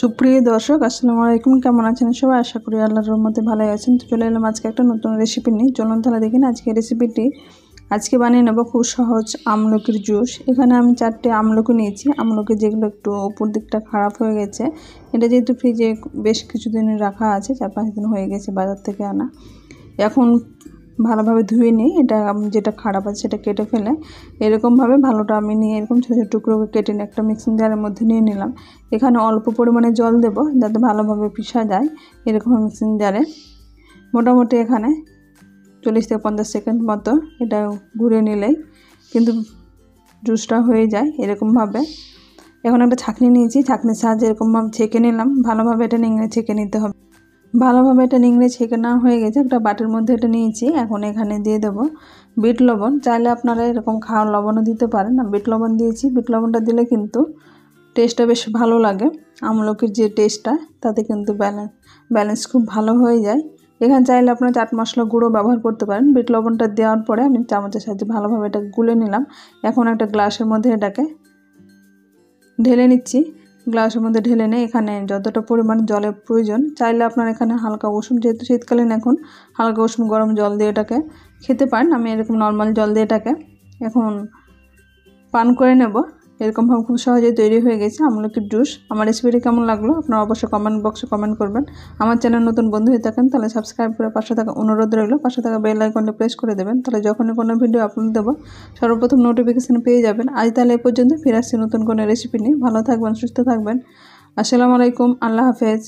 সুপ্রিয় দর্শক আসসালামু আলাইকুম, কেমন আছেন সবাই? আশা করি আল্লাহর রহমতে ভালোই আছেন। তো চলে এলাম আজকে একটা নতুন রেসিপি নিয়ে। চলুন তাহলে দেখেন আজকে রেসিপিটি। আজকে বানিয়ে নেব খুব সহজ আমলকির জুস। এখানে আমি 4টে আমলকি নিয়েছি। আমলকি যেগুলো একটু উপর দিকটা খারাপ হয়ে গেছে, এটা যেহেতু ফ্রিজে বেশ কিছুদিন রাখা আছে, 4-5 দিন হয়ে গেছে বাজার থেকে আনা। এখন ভালোভাবে ধুয়ে নিই, এটা যেটা খারাপ আছে সেটা কেটে ফেলে এরকমভাবে ভালোটা আমি নিয়ে এরকম ছোটো ছোটো টুকরো কেটে নিয়ে একটা মিক্সিং জারের মধ্যে নিয়ে নিলাম। এখানে অল্প পরিমাণে জল দেব যাতে ভালোভাবে পিষা যায়। এরকম মিক্সিং জারে মোটামুটি এখানে 40 থেকে 50 সেকেন্ড মতো এটা ঘুরে নিলেই কিন্তু জুসটা হয়ে যায় এরকমভাবে। এখন একটা ছাঁকনি নিয়েছি, ছাঁকনির সাহায্যে এরকমভাবে ছেঁকে নিলাম। ভালোভাবে এটা নিংড়ে ছেঁকে নিতে হবে। ভালোভাবে এটা নিংড়ে ছেঁকে নেওয়া হয়ে গেছে। একটা বাটির মধ্যে এটা নিয়েছি। এখন এখানে দিয়ে দেবো বিট লবণ। চাইলে আপনারা এরকম খাওয়ার লবণও দিতে পারেন। না, বিট লবণ দিয়েছি। বিট লবণটা দিলে কিন্তু টেস্টটা বেশ ভালো লাগে। আমলকির যে টেস্টটা তাতে কিন্তু ব্যালেন্স খুব ভালো হয়ে যায়। এখানে চাইলে আপনারা চাট মশলা গুঁড়ো ব্যবহার করতে পারেন। বিট লবণটা দেওয়ার পরে আমি চামচের সাহায্যে ভালোভাবে এটা গুলে নিলাম। এখন একটা গ্লাসের মধ্যে এটাকে ঢেলে নিচ্ছি। গ্লাসের মধ্যে ঢেলে নিয়ে এখানে যতটা পরিমাণ জলের প্রয়োজন, চাইলে আপনার এখানে হালকা উষুম, যেহেতু শীতকালীন এখন হালকা উষুম গরম জল দিয়ে এটাকে খেতে পারেন। আমি এরকম নর্মাল জল দিয়ে এটাকে এখন পান করে নেব। এরকমভাবে খুব সহজেই তৈরি হয়ে গেছে আমলকির জুস। আমার রেসিপিটি কেমন লাগলো আপনারা অবশ্যই কমেন্ট বক্সে কমেন্ট করবেন। আমার চ্যানেল নতুন বন্ধু হয়ে থাকেন তাহলে সাবস্ক্রাইব করে পাশে থাকা অনুরোধ রইল, পাশে থাকা বেল আইকনটা প্রেস করে দেবেন। তাহলে যখনই কোনো ভিডিও আপলোড দেবো সর্বপ্রথম নোটিফিকেশন পেয়ে যাবেন। আজ তাহলে এ পর্যন্ত, ফিরে আসছি নতুন কোনো রেসিপি নিয়ে। ভালো থাকবেন, সুস্থ থাকবেন। আসসালামু আলাইকুম, আল্লাহ হাফেজ।